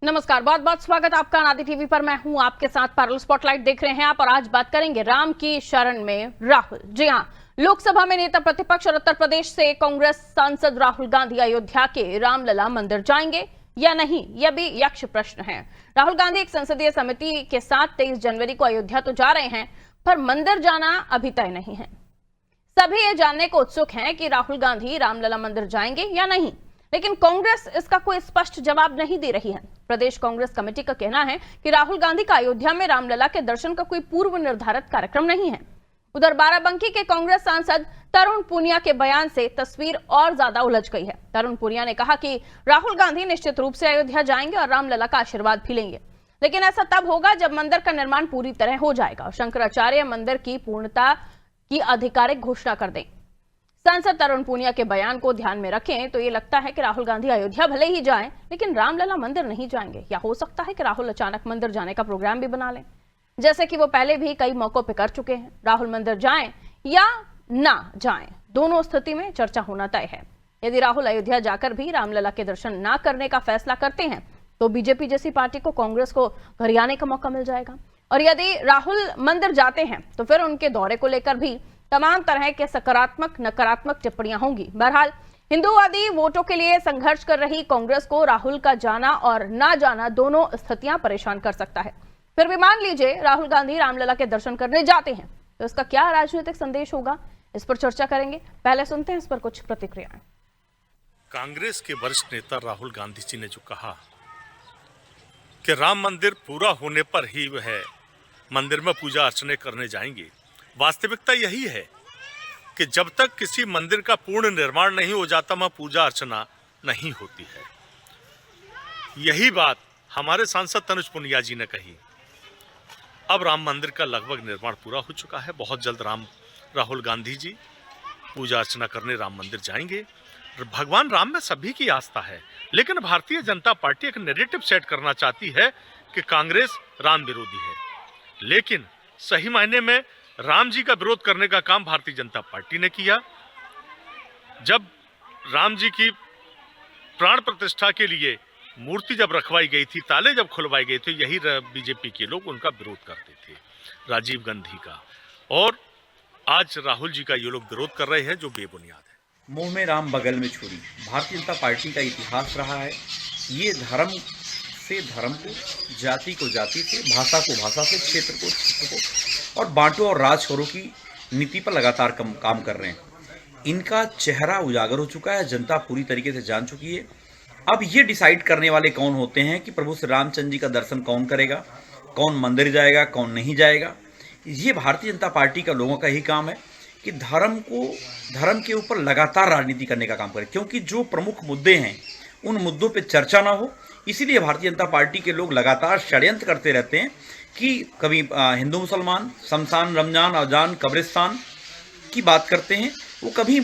नमस्कार, बहुत बहुत स्वागत आपका आदि टीवी पर। मैं हूं आपके साथ पारुल। स्पॉटलाइट देख रहे हैं आप और आज बात करेंगे राम की शरण में राहुल। जी हां, लोकसभा में नेता प्रतिपक्ष और उत्तर प्रदेश से कांग्रेस सांसद राहुल गांधी अयोध्या के रामलला मंदिर जाएंगे या नहीं, यह भी यक्ष प्रश्न है। राहुल गांधी एक संसदीय समिति के साथ 23 जनवरी को अयोध्या तो जा रहे हैं, पर मंदिर जाना अभी तय नहीं है। सभी ये जानने को उत्सुक हैं कि राहुल गांधी रामलला मंदिर जाएंगे या नहीं, लेकिन कांग्रेस इसका कोई स्पष्ट जवाब नहीं दे रही है। प्रदेश कांग्रेस कमेटी का कहना है कि राहुल गांधी का अयोध्या में रामलला के दर्शन का कोई पूर्व निर्धारित कार्यक्रम नहीं है। उधर बाराबंकी के कांग्रेस सांसद तरुण पूनिया के बयान से तस्वीर और ज्यादा उलझ गई है। तरुण पूनिया ने कहा कि राहुल गांधी निश्चित रूप से अयोध्या जाएंगे और रामलला का आशीर्वाद भी लेंगे, लेकिन ऐसा तब होगा जब मंदिर का निर्माण पूरी तरह हो जाएगा और शंकराचार्य मंदिर की पूर्णता की आधिकारिक घोषणा कर दें। सांसद तरुण पूनिया के बयान को ध्यान में रखें तो ये लगता है कि राहुल गांधी अयोध्या भले ही जाएं, लेकिन रामलला मंदिर नहीं जाएंगे। या हो सकता है कि राहुल अचानक मंदिर जाने का प्रोग्राम भी बना लें, जैसे कि वो पहले भी कई मौकों पर कर चुके हैं। राहुल मंदिर जाएं या ना जाएं, दोनों स्थिति में चर्चा होना तय है। यदि राहुल अयोध्या जाकर भी रामलला के दर्शन ना करने का फैसला करते हैं तो बीजेपी जैसी पार्टी को कांग्रेस को घरियाने का मौका मिल जाएगा। और यदि राहुल मंदिर जाते हैं तो फिर उनके दौरे को लेकर भी तमाम तरह के सकारात्मक नकारात्मक टिप्पणियां होंगी। बहरहाल हिंदूवादी वोटों के लिए संघर्ष कर रही कांग्रेस को राहुल का जाना और ना जाना दोनों स्थितियां परेशान कर सकता है। फिर भी मान लीजिए राहुल गांधी रामलला के दर्शन करने जाते हैं तो इसका क्या राजनीतिक संदेश होगा, इस पर चर्चा करेंगे। पहले सुनते हैं इस पर कुछ प्रतिक्रियाएं। कांग्रेस के वरिष्ठ नेता राहुल गांधी जी ने जो कहा कि राम मंदिर पूरा होने पर ही वह मंदिर में पूजा अर्चना करने जाएंगे, वास्तविकता यही है कि जब तक किसी मंदिर का पूर्ण निर्माण नहीं हो जाता वहां पूजा अर्चना नहीं होती है। यही बात हमारे सांसद तनुज पुनिया जी ने कही। अब राम मंदिर का लगभग निर्माण पूरा हो चुका है। बहुत जल्द राहुल गांधी जी पूजा अर्चना करने राम मंदिर जाएंगे। भगवान राम में सभी की आस्था है, लेकिन भारतीय जनता पार्टी एक नैरेटिव सेट करना चाहती है कि कांग्रेस राम विरोधी है। लेकिन सही मायने में राम जी का विरोध करने का काम भारतीय जनता पार्टी ने किया। जब राम जी की प्राण प्रतिष्ठा के लिए मूर्ति जब रखवाई गई थी, ताले जब खुलवाए गए थे, यही बीजेपी के लोग उनका विरोध करते थे, राजीव गांधी का। और आज राहुल जी का ये लोग विरोध कर रहे हैं जो बेबुनियाद है। मुंह में राम बगल में छुरी, भारतीय जनता पार्टी का इतिहास रहा है। ये धर्म से धर्म को, जाति को जाति से, भाषा को भाषा से, क्षेत्र को क्षेत्र को, और बांटो और राज करो की नीति पर लगातार काम कर रहे हैं। इनका चेहरा उजागर हो चुका है, जनता पूरी तरीके से जान चुकी है। अब ये डिसाइड करने वाले कौन होते हैं कि प्रभु श्री रामचंद्र जी का दर्शन कौन करेगा, कौन मंदिर जाएगा, कौन नहीं जाएगा। ये भारतीय जनता पार्टी का लोगों का ही काम है कि धर्म के ऊपर लगातार राजनीति करने का काम करें, क्योंकि जो प्रमुख मुद्दे हैं उन मुद्दों पे चर्चा ना हो। इसीलिए भारतीय जनता पार्टी के लोग लगातार षड्यंत्र करते रहते हैं कि कभी हिंदू मुसलमान, शमशान, रमजान, अजान, कब्रिस्तान की बात करते हैं, वो कभी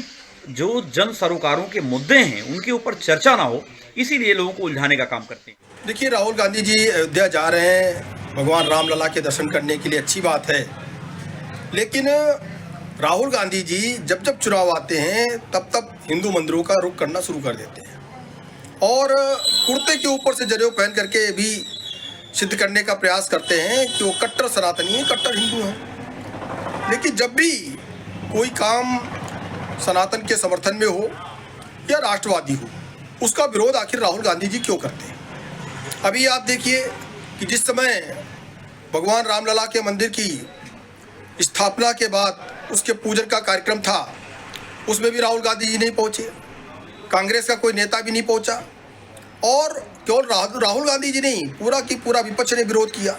जो जन सरोकारों के मुद्दे हैं उनके ऊपर चर्चा ना हो, इसीलिए लोगों को उलझाने का काम करते हैं। देखिए, राहुल गांधी जी अयोध्या जा रहे हैं भगवान रामलला के दर्शन करने के लिए, अच्छी बात है। लेकिन राहुल गांधी जी जब जब चुनाव आते हैं तब हिंदू मंदिरों का रुख करना शुरू कर देते हैं और कुर्ते के ऊपर से जनेऊ पहन करके भी सिद्ध करने का प्रयास करते हैं कि वो कट्टर सनातनी हैं, कट्टर हिंदू हैं। लेकिन जब भी कोई काम सनातन के समर्थन में हो या राष्ट्रवादी हो, उसका विरोध आखिर राहुल गांधी जी क्यों करते हैं। अभी आप देखिए कि जिस समय भगवान रामलला के मंदिर की स्थापना के बाद उसके पूजन का कार्यक्रम था, उसमें भी राहुल गांधी जी नहीं पहुंचे, कांग्रेस का कोई नेता भी नहीं पहुंचा और केवल राहुल गांधी जी नहीं, पूरा विपक्ष ने विरोध किया।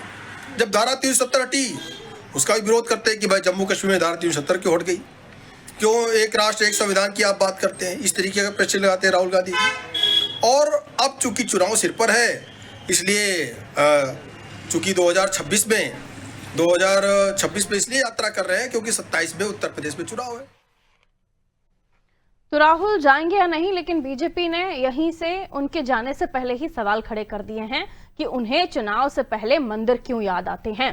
जब धारा 370 हटी, उसका भी विरोध करते हैं कि भाई जम्मू कश्मीर में धारा 370 क्यों हट गई, क्यों एक राष्ट्र एक संविधान की आप बात करते हैं। इस तरीके का प्रश्न लगाते हैं राहुल गांधी जी। और अब चूंकि चुनाव सिर पर है, इसलिए चूंकि 2026 में इसलिए यात्रा कर रहे हैं क्योंकि 27 में उत्तर प्रदेश में चुनाव है। तो राहुल जाएंगे या नहीं, लेकिन बीजेपी ने यहीं से उनके जाने से पहले ही सवाल खड़े कर दिए हैं कि उन्हें चुनाव से पहले मंदिर क्यों याद आते हैं।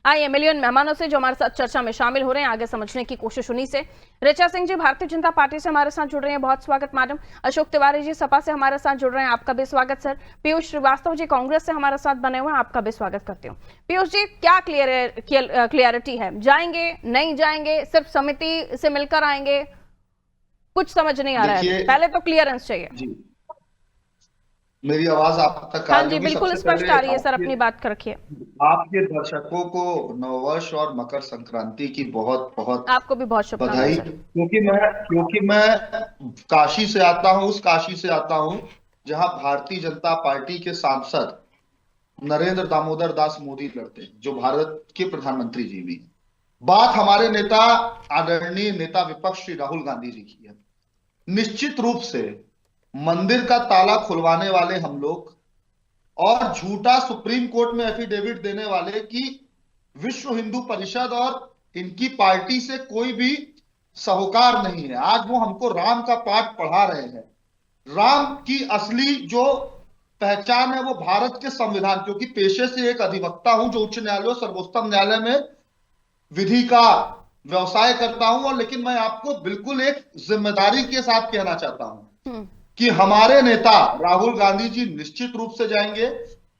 आइए मिलियन मेहमानों से जो हमारे साथ चर्चा में शामिल हो रहे हैं आगे समझने की कोशिश उन्हीं से। ऋचा सिंह जी भारतीय जनता पार्टी से हमारे साथ जुड़ रहे हैं, बहुत स्वागत मैडम। अशोक तिवारी जी सपा से हमारे साथ जुड़ रहे हैं, आपका भी स्वागत सर। पीयूष श्रीवास्तव जी कांग्रेस से हमारे साथ बने हुए हैं, आपका भी स्वागत करती हूँ। पीयूष जी क्या क्लियरिटी है, जाएंगे नहीं जाएंगे, सिर्फ समिति से मिलकर आएंगे, कुछ समझ नहीं आ रहा है, पहले तो क्लियरेंस चाहिए। मेरी आवाज आप तक आ हाँ रही जी होगी? बिल्कुल सबसे स्पष्ट पहले आ रही है सर, अपनी बात रखिए। आपके दर्शकों को नववर्ष और मकर संक्रांति की बहुत बहुत आपको भी बहुत बधाई, शुभकामनाएं। क्योंकि मैं काशी से आता हूं, उस काशी से आता हूं जहां भारतीय जनता पार्टी के सांसद नरेंद्र दामोदर दास मोदी लड़ते हैं, जो भारत के प्रधानमंत्री जी भी हैं। बात हमारे नेता आदरणीय नेता विपक्ष श्री राहुल गांधी जी की है। निश्चित रूप से मंदिर का ताला खुलवाने वाले हम लोग और झूठा सुप्रीम कोर्ट में एफिडेविट देने वाले कि विश्व हिंदू परिषद और इनकी पार्टी से कोई भी सरोकार नहीं है। आज वो हमको राम का पाठ पढ़ा रहे हैं। राम की असली जो पहचान है वो भारत के संविधान, क्योंकि पेशे से एक अधिवक्ता हूं जो उच्च न्यायालय और सर्वोच्चतम न्यायालय में विधि का व्यवसाय करता हूं, और लेकिन मैं आपको बिल्कुल एक जिम्मेदारी के साथ कहना चाहता हूं कि हमारे नेता राहुल गांधी जी निश्चित रूप से जाएंगे।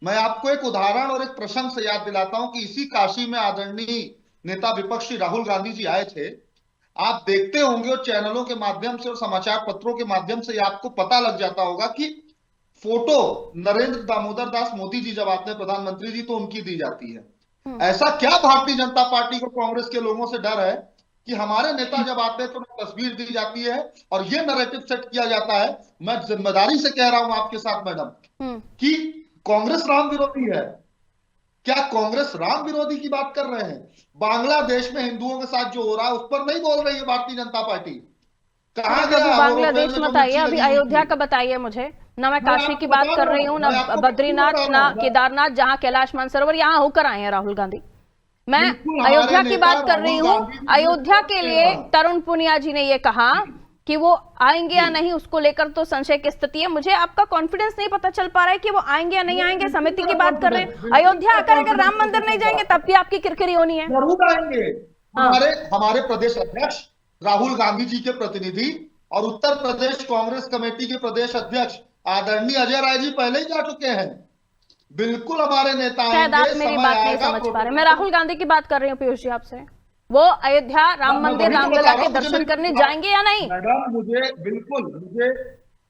मैं आपको एक उदाहरण और एक प्रसंग से याद दिलाता हूं कि इसी काशी में आदरणीय नेता विपक्षी राहुल गांधी जी आए थे। आप देखते होंगे और चैनलों के माध्यम से और समाचार पत्रों के माध्यम से आपको पता लग जाता होगा कि फोटो नरेंद्र दामोदर दास मोदी जी जब आते हैं प्रधानमंत्री जी तो उनकी दी जाती है। ऐसा क्या भारतीय जनता पार्टी को कांग्रेस के लोगों से डर है कि हमारे नेता जब आते हैं तो तस्वीर दी जाती है और ये नैरेटिव सेट किया जाता है। मैं जिम्मेदारी से कह रहा हूं आपके साथ मैडम कि कांग्रेस राम विरोधी है। क्या कांग्रेस राम विरोधी की बात कर रहे हैं? बांग्लादेश में हिंदुओं के साथ जो हो रहा है उस पर नहीं बोल रही है भारतीय जनता पार्टी। कहां गया बांग्लादेश मत आइए, अभी अयोध्या का बताइए मुझे। ना मैं काशी की बात कर रही हूँ, ना बद्रीनाथ, ना केदारनाथ, जहाँ कैलाश मानसरोवर, यहाँ होकर आए हैं राहुल गांधी। मैं अयोध्या की बात कर रही हूँ। अयोध्या के लिए तरुण पुनिया जी ने ये कहा कि वो आएंगे या नहीं, उसको लेकर तो संशय की स्थिति है। मुझे आपका कॉन्फिडेंस नहीं पता चल पा रहा है कि वो आएंगे या नहीं आएंगे। समिति की बात कर रहे हैं, अयोध्या आकर अगर राम मंदिर नहीं जाएंगे तब भी आपकी किरकिरी होनी है। जरूर आएंगे। हमारे प्रदेश अध्यक्ष राहुल गांधी जी के प्रतिनिधि और उत्तर प्रदेश कांग्रेस कमेटी के प्रदेश अध्यक्ष आदरणीय अजय राय जी पहले ही जा चुके हैं। बिल्कुल हमारे नेता शायद आप मेरी बात नहीं समझ पा रहे। मैं राहुल गांधी की बात कर रही हूँ पीयूष जी आपसे। वो अयोध्या राम मंदिर रामलला के दर्शन करने जाएंगे या नहीं? मैडम मुझे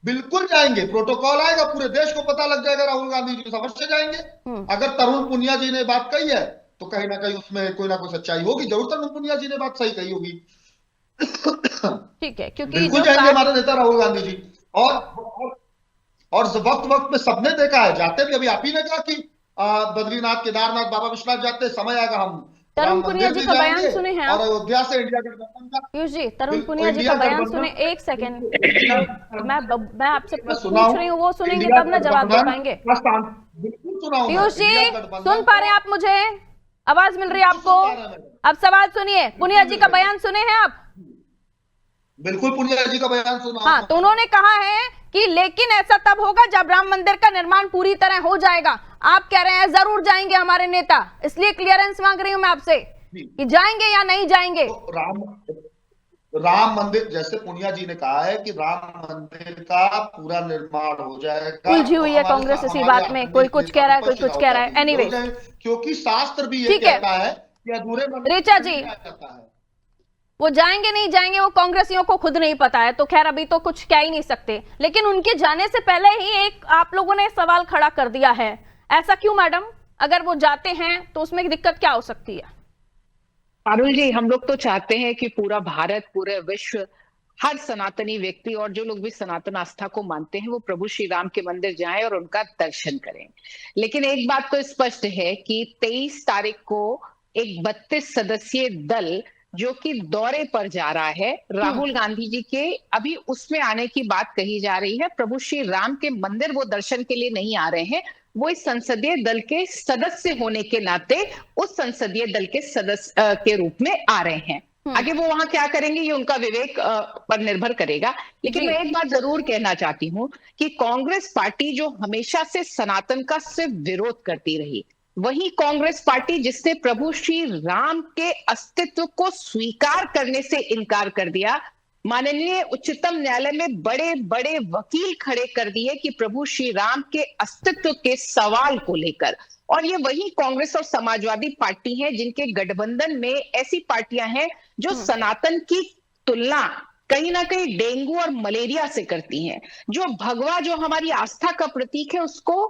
बिल्कुल जाएंगे। प्रोटोकॉल आएगा, पूरे देश को पता लग जाएगा राहुल गांधी जी अवश्य जाएंगे। अगर तरुण पुनिया जी ने बात कही है तो कहीं ना कहीं उसमें कोई ना कोई सच्चाई होगी। जरूर तरुण पुनिया जी ने बात सही कही होगी। ठीक है, क्योंकि बिल्कुल जाएंगे हमारे नेता राहुल गांधी जी। और वक्त वक्त में सबने देखा है, जाते भी। अभी आप ही ने कहा कि बद्रीनाथ, केदारनाथ, बाबा विश्वनाथ जाते, समय आएगा हम तरुण पुनिया जी का बयान सुने हैं और अयोध्या से इंडिया गठबंधन का। पीयूष जी तरुण पुनिया जी का बयान सुने, एक सेकंड। मैं आपसे पूछ रही हूँ, वो सुनेंगे तब ना जवाब दे पाएंगे। पीयूष जी सुन पा रहे हैं आप? मुझे आवाज मिल रही है आपको? अब सवाल सुनिए। पुनिया जी का बयान सुने हैं आप? बिल्कुल पुनिया जी का बयान सुना। हाँ, तो उन्होंने कहा है कि लेकिन ऐसा तब होगा जब राम मंदिर का निर्माण पूरी तरह हो जाएगा। आप कह रहे हैं जरूर जाएंगे हमारे नेता, इसलिए क्लियरेंस मांग रही हूं मैं आपसे कि जाएंगे या नहीं जाएंगे। तो राम मंदिर, जैसे पुनिया जी ने कहा है कि राम मंदिर का पूरा निर्माण हो जाएगा। उलझी हुई है कांग्रेस इसी बात में, कोई कुछ कह रहा है, कोई कुछ कह रहा है। एनीवे, क्योंकि शास्त्र भी ये कहता है कि अधूरे मंदिर ऋचा जी वो जाएंगे नहीं जाएंगे वो कांग्रेसियों को खुद नहीं पता है, तो खैर अभी तो कुछ कह ही नहीं सकते। लेकिन उनके जाने से पहले ही एक आप लोगों ने सवाल खड़ा कर दिया है। ऐसा क्यों मैडम? अगर वो जाते हैं तो उसमें दिक्कत क्या हो सकती है? पारुल जी, हम लोग तो चाहते हैं कि पूरा भारत, पूरे विश्व, हर सनातनी व्यक्ति और जो लोग भी सनातन आस्था को मानते हैं वो प्रभु श्री राम के मंदिर जाएं और उनका दर्शन करें। लेकिन एक बात तो स्पष्ट है कि 23 तारीख को एक 32 सदस्यीय दल जो कि दौरे पर जा रहा है, राहुल गांधी जी के अभी उसमें आने की बात कही जा रही है। प्रभु श्री राम के मंदिर वो दर्शन के लिए नहीं आ रहे हैं, वो इस संसदीय दल के सदस्य होने के नाते उस संसदीय दल के सदस्य के रूप में आ रहे हैं। आगे वो वहां क्या करेंगे ये उनका विवेक पर निर्भर करेगा। लेकिन मैं एक बात जरूर कहना चाहती हूँ कि कांग्रेस पार्टी जो हमेशा से सनातन का सिर्फ विरोध करती रही, वही कांग्रेस पार्टी जिसने प्रभु श्री राम के अस्तित्व को स्वीकार करने से इनकार कर दिया, माननीय उच्चतम न्यायालय में बड़े बड़े वकील खड़े कर दिए कि प्रभु श्री राम के अस्तित्व के सवाल को लेकर। और ये वही कांग्रेस और समाजवादी पार्टी है जिनके गठबंधन में ऐसी पार्टियां हैं जो सनातन की तुलना कहीं ना कहीं डेंगू और मलेरिया से करती हैं, जो भगवा जो हमारी आस्था का प्रतीक है उसको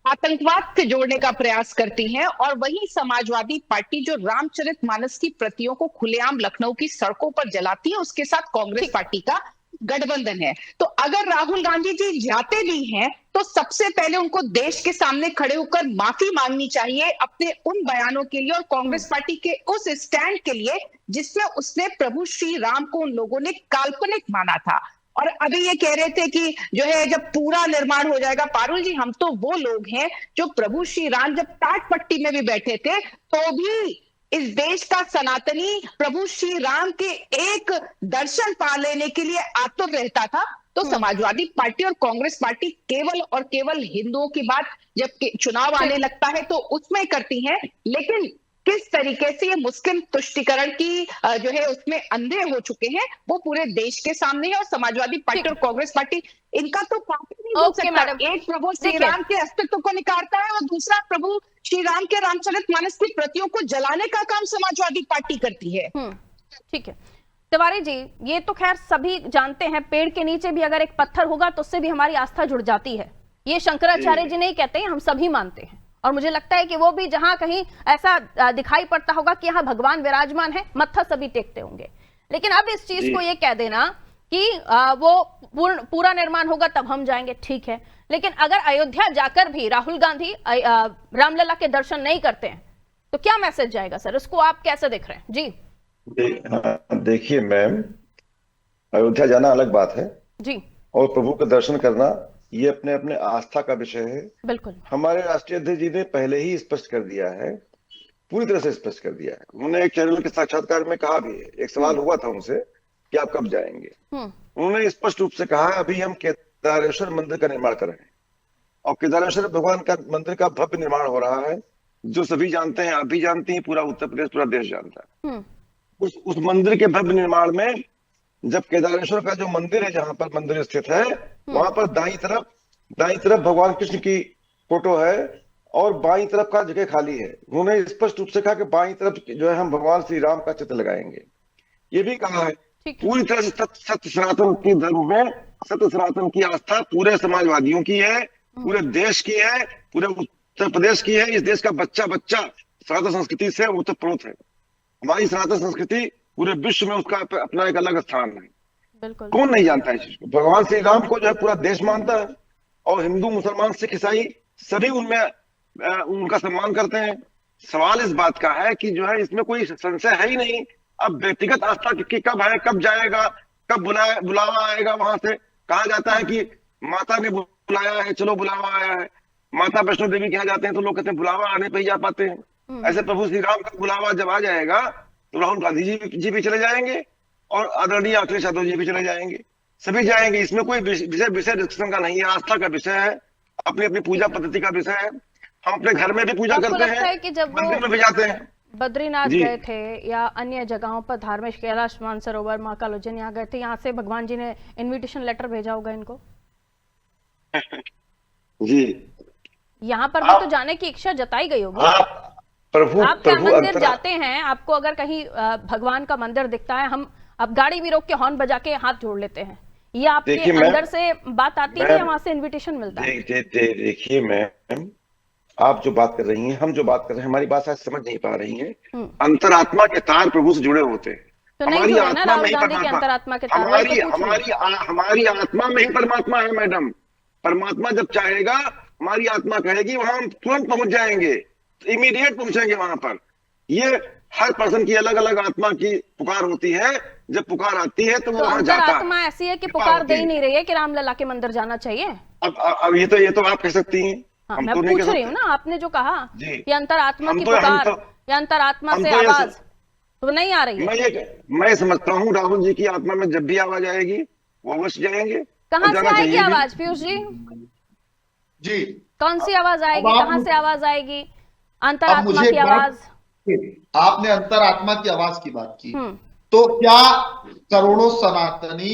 आतंकवाद से जोड़ने का प्रयास करती हैं, और वही समाजवादी पार्टी जो रामचरितमानस की प्रतियों को खुलेआम लखनऊ की सड़कों पर जलाती है, उसके साथ कांग्रेस पार्टी का गठबंधन है। तो अगर राहुल गांधी जी जाते भी हैं तो सबसे पहले उनको देश के सामने खड़े होकर माफी मांगनी चाहिए अपने उन बयानों के लिए और कांग्रेस पार्टी के उस स्टैंड के लिए जिसमें उसने प्रभु श्री राम को उन लोगों ने काल्पनिक माना था। और अभी ये कह रहे थे कि जो है जब पूरा निर्माण हो जाएगा, पारुल जी हम तो वो लोग हैं जो प्रभु श्री राम जब टाट पट्टी में भी बैठे थे तो भी इस देश का सनातनी प्रभु श्री राम के एक दर्शन पा लेने के लिए आतुर रहता था। तो समाजवादी पार्टी और कांग्रेस पार्टी केवल और केवल हिंदुओं की बात जब चुनाव आने लगता है तो उसमें करती हैं, लेकिन किस तरीके से ये मुस्लिम तुष्टीकरण की जो है उसमें अंधे हो चुके हैं वो पूरे देश के सामने है। और समाजवादी पार्टी और कांग्रेस पार्टी इनका तो पार्टी नहीं हो सकता। एक प्रभु श्री राम के अस्तित्व को निकारता है और दूसरा प्रभु श्री राम के रामचरितमानस की प्रतियों को जलाने का काम समाजवादी पार्टी करती है। ठीक है तिवारी जी, ये तो खैर सभी जानते हैं, पेड़ के नीचे भी अगर एक पत्थर होगा तो उससे भी हमारी आस्था जुड़ जाती है। ये शंकराचार्य जी नहीं कहते हैं, हम सभी मानते हैं। और मुझे लगता है कि वो भी जहां कहीं ऐसा दिखाई पड़ता होगा कि यहाँ भगवान विराजमान है, मत्था सभी टेकते होंगे। लेकिन अब इस चीज को ये कह देना कि वो पूरा निर्माण होगा तब हम जाएंगे, ठीक है, लेकिन अगर अयोध्या जाकर भी राहुल गांधी रामलला के दर्शन नहीं करते हैं तो क्या मैसेज जाएगा सर? इसको आप कैसे देख रहे हैं? जी देखिए मैम, अयोध्या जाना अलग बात है जी, और प्रभु का दर्शन करना ये अपने अपने आस्था का विषय है। बिल्कुल, हमारे राष्ट्रीय अध्यक्ष जी ने पहले ही स्पष्ट कर दिया है, पूरी तरह से स्पष्ट कर दिया है। उन्होंने एक चैनल के साक्षात्कार में कहा भी है, एक सवाल हुआ था उनसे कि आप कब जाएंगे, उन्होंने स्पष्ट रूप से कहा अभी हम केदारेश्वर मंदिर का निर्माण कर रहे हैं और केदारेश्वर भगवान का मंदिर का भव्य निर्माण हो रहा है, जो सभी जानते हैं, आप भी जानती हैं, पूरा उत्तर प्रदेश पूरा देश जानता है। उस मंदिर के भव्य निर्माण में जब केदारेश्वर का जो मंदिर है, जहां पर मंदिर स्थित है, वहां पर दाईं तरफ भगवान कृष्ण की फोटो है और बाईं तरफ का जगह खाली है। उन्होंने स्पष्ट रूप से कहा कि बाईं तरफ जो है हम भगवान श्री राम का चित्र लगाएंगे। ये भी कहा है पूरी तरह से सत्य सनातन की धर्म में, सत्य सनातन की आस्था पूरे समाजवादियों की है, पूरे देश की है, पूरे उत्तर प्रदेश की है। इस देश का बच्चा सनातन संस्कृति से ओतप्रोत है। हमारी सनातन संस्कृति पूरे विश्व में उसका अपना एक अलग स्थान है। बिल्कुल, कौन नहीं जानता है इस चीज को? भगवान श्री राम को जो है पूरा देश मानता है और हिंदू, मुसलमान, सिख, ईसाई सभी उनमें उनका सम्मान करते हैं। सवाल इस बात का है कि जो है इसमें कोई संशय है ही नहीं। अब व्यक्तिगत आस्था की कब है, कब जाएगा, कब बुलावा आएगा? वहां से कहा जाता है कि माता ने बुलाया है, चलो बुलावा आया है। माता वैष्णो देवी के यहाँ जाते हैं तो लोग कहते हैं बुलावा आने पर ही जा पाते हैं। ऐसे प्रभु श्री राम का बुलावा जब आ जाएगा तो राहुल गांधी जी भी चले जाएंगे और आदरणीय अखिलेश यादव जी भी चले जाएंगे, सभी जाएंगे। इसमें कोई विषय डिस्कशन का नहीं है, आस्था का विषय है, अपनी अपनी पूजा पद्धति का विषय है। हम अपने घर में भी पूजा करते हैं, कि जब मंदिर में भी जाते हैं, बद्रीनाथ गए थे या अन्य जगहों पर धार्मिक, कैलाश मानसरोवर, महाकाल उज्जैन यहाँ गए थे, यहाँ से भगवान जी ने इनविटेशन लेटर भेजा होगा इनको जी, यहाँ पर भी तो जाने की इच्छा जताई गई होगी। आप मंदिर जाते हैं, आपको अगर कहीं भगवान का मंदिर दिखता है, हम अब गाड़ी भी रोक के हॉर्न बजा के हाथ जोड़ लेते हैं, ये आपके अंदर से बात आती है या वहां से इनविटेशन मिलता है? देखिए मैम, आप जो बात कर रही हैं, हम जो बात कर रहे हैं, हमारी बात शायद समझ नहीं पा रही हैं। अंतरात्मा के तार प्रभु से जुड़े होते हैं। तो हमारी आत्मा में ही परमात्मा, हमारी आत्मा में ही परमात्मा है मैडम। परमात्मा जब चाहेगा, हमारी आत्मा कहेगी, वहां हम तुरंत पहुंच जाएंगे, इमीडिएट पहुंचेंगे वहां पर। ये हर पर्सन की अलग अलग आत्मा की पुकार होती है, जब पुकार आती है तो वो वहां जाता है। आत्मा ऐसी है कि पुकार दे ही नहीं रही है कि रामलला के मंदिर जाना चाहिए। अब ये तो आप कह सकती हैं। हाँ, मैं पूछ रही हूँ ना, आपने जो कहा कि अंतरात्मा की पुकार या अंतरात्मा से आवाज तो नहीं आ रही है। मैं समझता हूँ राहुल जी की आत्मा में जब भी आवाज आएगी वो अवश्य जाएंगे। कहाँ से आएगी आवाज पीयूष जी? जी कौन सी आवाज आएगी, अब आप कहां से आवाज आएगी? अब अंतरात्मा मुझे की एक बात, आवाज। आपने अंतरात्मा की आवाज की बात की, हम्म। तो क्या करोड़ों सनातनी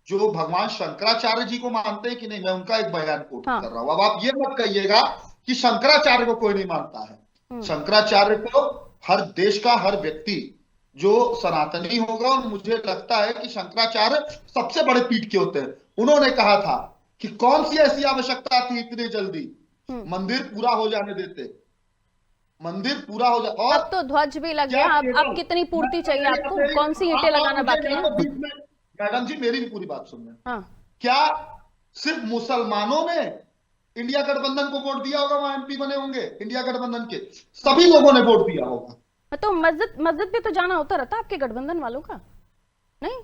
जो भगवान शंकराचार्य जी को मानते हैं कि नहीं, मैं उनका एक बयान कोट हाँ। कर रहा हूं। अब आप ये मत कहिएगा कि शंकराचार्य को कोई नहीं मानता है। शंकराचार्य को हर देश का हर व्यक्ति जो सनातनी होगा, और मुझे लगता है कि शंकराचार्य सबसे बड़े पीठ के होते हैं। उन्होंने कहा था कि कौन सी ऐसी आवश्यकता थी इतनी जल्दी, मंदिर पूरा हो जाने देते, मंदिर पूरा हो जाए। और अब तो ध्वज भी लग क्या गया, केवल- अब कितनी पूर्ति चाहिए आपको? कौन सी ईंटें आप लगाना मुझे बाकी या है? तो बीच में, मैडम जी मेरी भी पूरी बात सुनना। हाँ। क्या सिर्फ मुसलमानों ने इंडिया गठबंधन को वोट दिया होगा, वहां एमपी बने होंगे? इंडिया गठबंधन के सभी लोगों ने वोट दिया होगा। तो मस्जिद पे तो जाना होता रहता आपके गठबंधन वालों का, नहीं?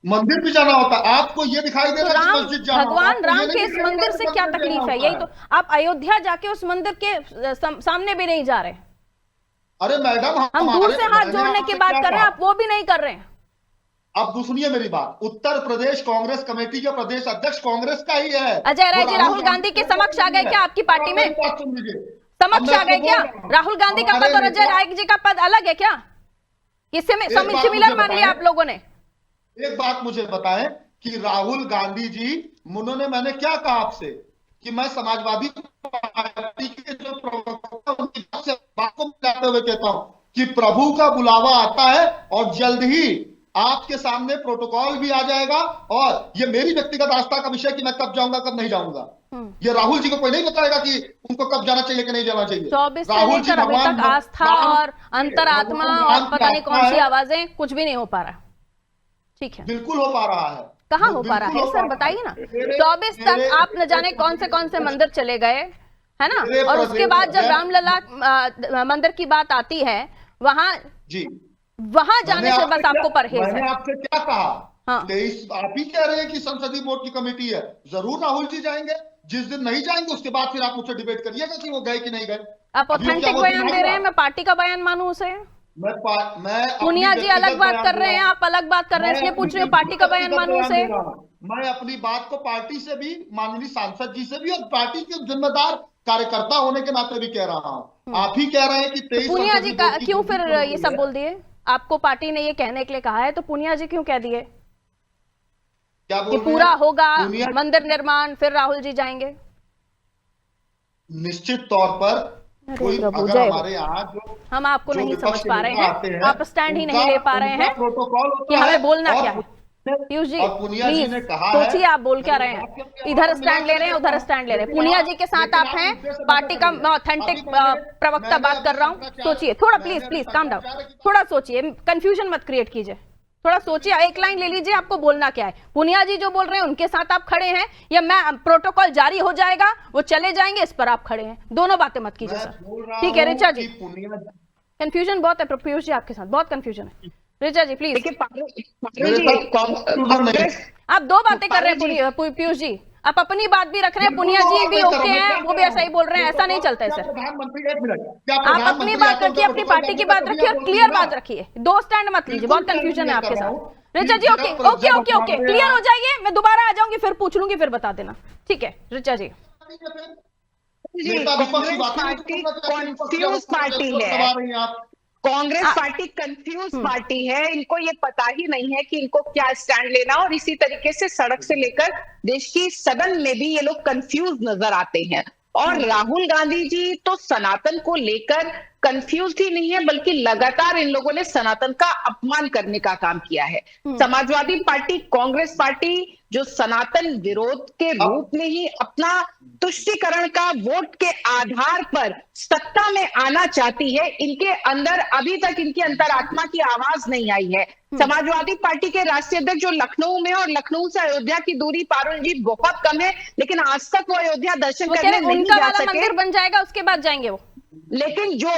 मंदिर भी जाना होता। आपको ये दिखाई दे तो रहा है कि राम, मस्जिद जाना होता? भगवान आपको राम ये के नहीं इस दिखाई दे मंदिर रहा से कि क्या मंदिर तकलीफ जाना है? होता यही तो, आप अयोध्या जाके उस मंदिर के सामने भी नहीं जा रहे। अरे मैडम, हम दूर से हाथ जोड़ने की बात कर रहे हैं, आप वो भी नहीं कर रहे हैं। अब सुनिए मेरी बात, उत्तर प्रदेश कांग्रेस कमेटी के प्रदेश अध्यक्ष कांग्रेस का ही है। अजय राय जी राहुल गांधी के समक्ष आ गए क्या आपकी पार्टी में? बात सुन लीजिए, समक्ष आ गए क्या? राहुल गांधी का पद और अजय राय जी का पद अलग है क्या? किससे में सिमिलर मान लिया आप लोगों ने? एक बात मुझे बताएं कि राहुल गांधी जी, मैंने क्या कहा आपसे कि मैं समाजवादी पार्टी के जो प्रवक्ता उनकी बात को मिलाते हुए कहता हूं कि प्रभु का बुलावा आता है और जल्द ही आपके सामने प्रोटोकॉल भी आ जाएगा। और ये मेरी व्यक्तिगत आस्था का विषय कि मैं कब जाऊंगा कब नहीं जाऊंगा, ये राहुल जी को कोई नहीं बताएगा कि उनको कब जाना चाहिए कि नहीं जाना चाहिए। 24 से राहुल जी लेकर अभी भगवान तक आस्था और अंतरात्मा और पता नहीं कौन सी आवाजें, कुछ भी नहीं हो पा रहा। ठीक है, बिल्कुल हो पा रहा है। कहाँ हो पा रहा है सर, बताइए ना। 24 तक आप न जाने कौन से मंदिर चले गए, है ना? और उसके बाद जब रामलला मंदिर की बात आती है, वहां जाने से बस आपको परहेज है। मैंने आपसे क्या कहा? हाँ। 23 आप ही कह रहे हैं कि संसदीय बोर्ड की कमेटी है, जरूर राहुल जी जाएंगे। जिस दिन नहीं जाएंगे उसके बाद फिर आप मुझसे डिबेट करिएगा कि वो गए कि नहीं गए। आप ऑथेंटिक बयान दे रहे हैं, मैं पार्टी का बयान मानूं उसे? मैं पुनिया जी अलग बात कर रहे हैं, आप अलग बात कर रहे हैं, इसलिए पूछ रहे हो पार्टी का बयान मानूं उसे? मैं अपनी बात को पार्टी से भी, माननीय सांसद जी से भी, और पार्टी के जिम्मेदार कार्यकर्ता होने के नाते भी कह रहा हूं। आप ही कह रहे हैं कि 23 पुनिया जी का क्यों फिर ये सब बोल दिए? आपको पार्टी ने ये कहने के लिए कहा है, तो पुनिया जी क्यों कह दिए क्या कि पूरा होगा मंदिर निर्माण फिर राहुल जी जाएंगे? निश्चित तौर पर कोई अगर हमारे यहाँ जो हम आपको नहीं समझ पा रहे हैं, आप स्टैंड ही नहीं ले पा रहे हैं कि हमें बोलना क्या है। पीयूष जी प्लीज सोचिए, आप बोल क्या रहे हैं? इधर स्टैंड ले रहे हैं, उधर स्टैंड ले रहे हैं। पुनिया जी के साथ आप हैं, पार्टी का मैं ऑथेंटिक प्रवक्ता बात कर रहा हूं। सोचिए थोड़ा, प्लीज काम डाउन, थोड़ा सोचिए, कंफ्यूजन मत क्रिएट कीजिए, थोड़ा सोचिए। एक लाइन ले लीजिए, आपको बोलना क्या है? पुनिया जी जो बोल रहे हैं उनके साथ आप खड़े हैं, या मैं प्रोटोकॉल जारी हो जाएगा वो चले जाएंगे इस पर आप खड़े हैं? दोनों बातें मत कीजिए सर। ठीक है ऋचा जी, कंफ्यूजन बहुत है पीयूष जी, आपके साथ बहुत कंफ्यूजन है। ऋचा जी प्लीज। आप दो बातें कर रहे हैं पीयूष जी, आप अपनी बात भी रख रहे हैं, पुनिया जी भी ओके हैं, वो भी ऐसा ही बोल रहे हैं। ऐसा नहीं चलता है सर, आप अपनी बात रखिए, अपनी पार्टी की बात रखिए और क्लियर बात रखिए, दो स्टैंड मत लीजिए, बहुत कंफ्यूजन है आपके साथ। Richa ji okay okay okay okay, clear हो जाइए, मैं दोबारा आ जाऊंगी फिर पूछ लूंगी, फिर बता देना। ठीक है ऋचा जी। कॉन्फ्यूज पार्टी है, कांग्रेस पार्टी कंफ्यूज पार्टी है। इनको ये पता ही नहीं है कि इनको क्या स्टैंड लेना, और इसी तरीके से सड़क से लेकर देश की सदन में भी ये लोग कंफ्यूज नजर आते हैं। और राहुल गांधी जी तो सनातन को लेकर कंफ्यूज ही नहीं है, बल्कि लगातार इन लोगों ने सनातन का अपमान करने का काम किया है। समाजवादी पार्टी, कांग्रेस पार्टी जो सनातन विरोध के रूप में ही अपना तुष्टीकरण का वोट के आधार पर सत्ता में आना चाहती है, इनके अंदर अभी तक इनकी अंतरात्मा की आवाज नहीं आई है। समाजवादी पार्टी के राष्ट्रीय अध्यक्ष जो लखनऊ में, और लखनऊ से अयोध्या की दूरी पारुल जी बहुत कम है, लेकिन आज तक वो अयोध्या दर्शन करने नहीं जा सके। मंदिर बन जाएगा उसके बाद जाएंगे वो। लेकिन जो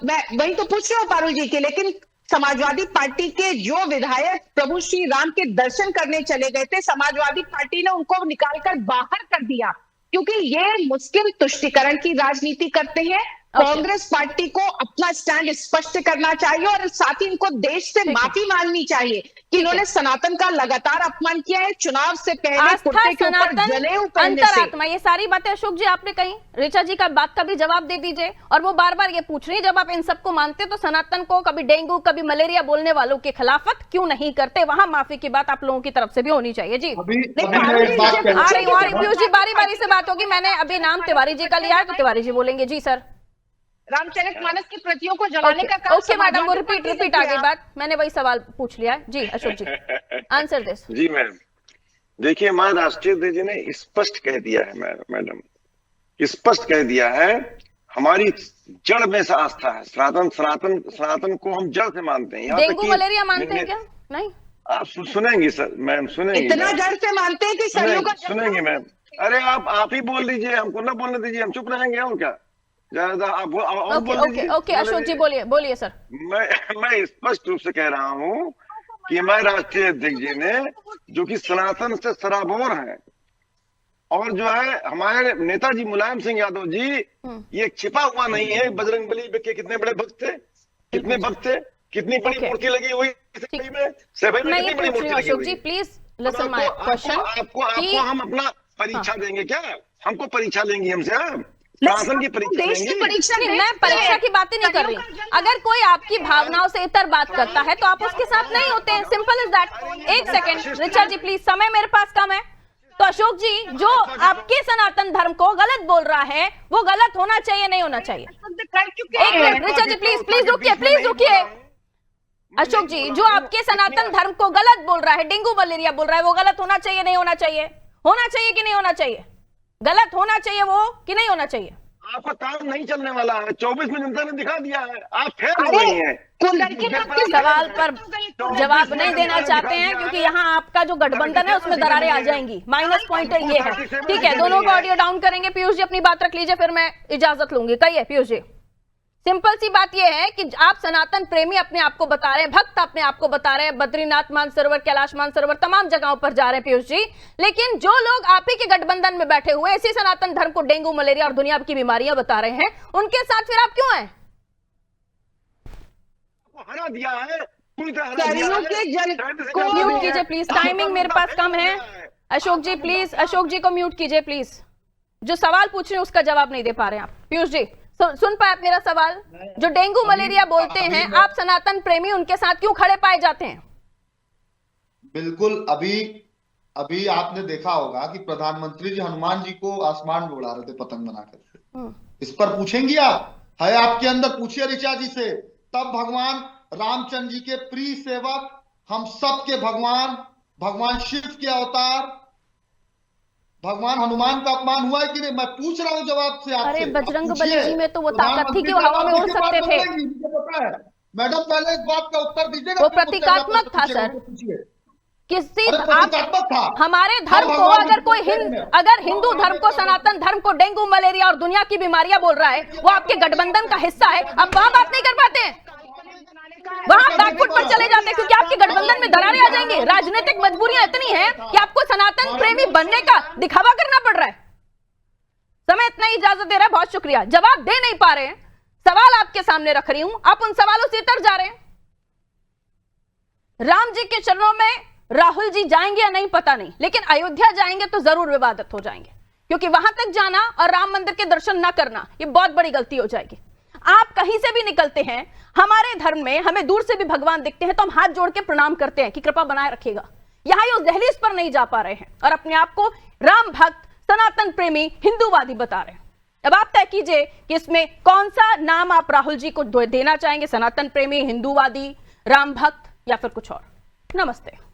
मैं वही तो पूछ रहा हूँ पारुल जी के, लेकिन समाजवादी पार्टी के जो विधायक प्रभु श्री राम के दर्शन करने चले गए थे, समाजवादी पार्टी ने उनको निकालकर बाहर कर दिया, क्योंकि ये मुस्लिम तुष्टीकरण की राजनीति करते हैं। कांग्रेस पार्टी को अपना स्टैंड स्पष्ट करना चाहिए और साथ ही इनको देश से माफी मांगनी चाहिए कि इन्होंने सनातन का लगातार अपमान किया है। चुनाव से पहले आस्था, कुर्ते के ऊपर सनातन, जनेऊ पहनने से। अंतरात्मा, ये सारी बातें अशोक जी आपने कही। ऋचा जी का बात का भी जवाब दे दीजिए। और वो बार बार ये पूछ रही है, जब आप इन सबको मानते तो सनातन को कभी डेंगू कभी मलेरिया बोलने वालों की खिलाफत क्यों नहीं करते? वहां माफी की बात आप लोगों की तरफ से भी होनी चाहिए। जी आ रही हूँ, पीयूष जी बारी बारी से बात होगी। मैंने अभी नाम तिवारी जी का लिया है तो तिवारी जी बोलेंगे। जी सर। रामचरितमानस की प्रतियों को जलाने का काम ओके मैडम, वो रिपीट आ गई बात। मैंने वही सवाल पूछ लिया है। जी अशोक जी, आंसर दिस। जी मैम, देखिए हमारे राष्ट्रीय अध्यक्ष जी ने स्पष्ट कह दिया है मैडम, स्पष्ट कह दिया है हमारी जड़ में से आस्था है। सनातन को हम जड़ से मानते हैं। डेंगू मलेरिया मानते हैं क्या? नहीं, आप सुनेंगी सर मैम, सुनेंगी। इतना जड़ से मानते हैं कि सदियों का सुनेंगी मैम। अरे आप ही बोल दीजिए, हमको ना बोलने दीजिए, हम चुप रहेंगे और क्या। ज्यादा आप और बोल दीजिए। ओके अशोक जी बोलिए सर। मैं स्पष्ट रूप से कह रहा हूँ कि हमारे राष्ट्रीय अध्यक्ष जी ने, जो कि सनातन से सराबोर हैं, और जो है हमारे नेताजी मुलायम सिंह यादव जी, ये छिपा हुआ नहीं है। बजरंगबली के कितने बड़े भक्त थे, कितने भक्त थे, कितनी बड़ी मूर्ति लगी हुई सभा में, मैं ये पूछ रही हूँ अशोक जी, प्लीज लिसन माय क्वेश्चन। आपको हम अपना परीक्षा देंगे क्या? हमको परीक्षा लेंगी हमसे? आप शासन की परीक्षा नहीं, मैं परीक्षा की बात ही नहीं कर रही। अगर कोई आपकी भावनाओं से इतर बात करता है तो आप उसके साथ नहीं होते हैं। Simple is that. एक सेकंड ऋचा जी प्लीज, समय मेरे पास कम है। तो अशोक जी, जो आपके सनातन धर्म को गलत बोल रहा है वो गलत होना चाहिए, नहीं होना चाहिए? एक मिनट ऋचा जी प्लीज रुकिए। अशोक जी, जो आपके सनातन धर्म को गलत बोल रहा है, डेंगू मलेरिया बोल रहा है, वो गलत होना चाहिए, नहीं होना चाहिए? होना चाहिए कि नहीं होना चाहिए? गलत होना चाहिए वो कि नहीं होना चाहिए? आपका काम नहीं चलने वाला है। 24 में जनता ने दिखा दिया है, आप फेल हो गई हैं। सवाल पर जवाब नहीं देना चाहते हैं क्योंकि यहाँ आपका जो गठबंधन है उसमें दरारें आ जाएंगी। माइनस पॉइंट ये है। ठीक है, दोनों का ऑडियो डाउन करेंगे। पीयूष जी अपनी बात रख लीजिए, फिर मैं इजाजत लूंगी। कहिए पीयूष जी। सिंपल सी बात यह है कि आप सनातन प्रेमी अपने आप को बता रहे हैं, भक्त अपने आप को बता रहे हैं, बद्रीनाथ मानसरोवर, कैलाश मानसरोवर, तमाम जगहों पर जा रहे हैं पीयूष जी। लेकिन जो लोग आप ही के गठबंधन में बैठे हुए इसी सनातन धर्म को डेंगू मलेरिया और दुनिया की बीमारियां बता रहे हैं, उनके साथ फिर आप क्यों हैं? हरा दिया है, म्यूट कीजिए प्लीज, टाइमिंग मेरे पास कम है। अशोक जी प्लीज, अशोक जी को म्यूट कीजिए प्लीज। जो सवाल पूछ रहे हैं उसका जवाब नहीं दे पा रहे हैं आप। पीयूष जी सुन पाए आप मेरा सवाल? जो डेंगू मलेरिया बोलते हैं, आप सनातन प्रेमी उनके साथ क्यों खड़े पाए जाते हैं? बिल्कुल, अभी आपने देखा होगा कि प्रधानमंत्री जी हनुमान जी को आसमान में उड़ा रहे थे पतंग बनाकर। इस पर पूछेंगी आप? है आपके अंदर? पूछिए ऋचा जी से। तब भगवान रामचंद्र जी के प्रिय सेवक, हम सब के भगवान शिव के अवतार भगवान हनुमान का अपमान हुआ है कि नहीं? मैं पूछ रहा हूं जवाब से आपसे। अरे बजरंगबली जी में तो वो ताकत थी कि वो हवा में उड़ सकते थे। मैडम पहले इस बात का उत्तर दीजिएगा। वो प्रतीकात्मक था सर। किसी आप हमारे धर्म को अगर हिंदू धर्म को, सनातन धर्म को डेंगू मलेरिया और दुनिया की बीमारियां बोल रहा है, वो आपके गठबंधन का हिस्सा है, आप वहां बात नहीं कर पाते हैं, वहां बैकफुट पर चले जाते हैं क्योंकि आपके गठबंधन में दरारें आ जाएंगी। राजनीतिक मजबूरियां इतनी हैं कि आपको सनातन प्रेमी बनने का दिखावा करना पड़ रहा है। समय इतना ही इजाजत दे रहा है, बहुत शुक्रिया। जवाब दे नहीं पा रहे हैं, सवाल आपके सामने रख रही हूं, आप उन सवालों से इतर जा रहे हैं। राम जी के चरणों में राहुल जी जाएंगे या नहीं पता नहीं, लेकिन अयोध्या जाएंगे तो जरूर विवादित हो जाएंगे, क्योंकि वहां तक जाना और राम मंदिर के दर्शन न करना ये बहुत बड़ी गलती हो जाएगी। आप कहीं से भी निकलते हैं, हमारे धर्म में हमें दूर से भी भगवान दिखते हैं तो हम हाथ जोड़ के प्रणाम करते हैं कि कृपा बनाए रखिएगा। यहां ये उस दहलीज पर नहीं जा पा रहे हैं और अपने आप को राम भक्त, सनातन प्रेमी, हिंदूवादी बता रहे हैं। अब आप तय कीजिए कि इसमें कौन सा नाम आप राहुल जी को देना चाहेंगे, सनातन प्रेमी, हिंदूवादी, राम भक्त या फिर कुछ और। नमस्ते।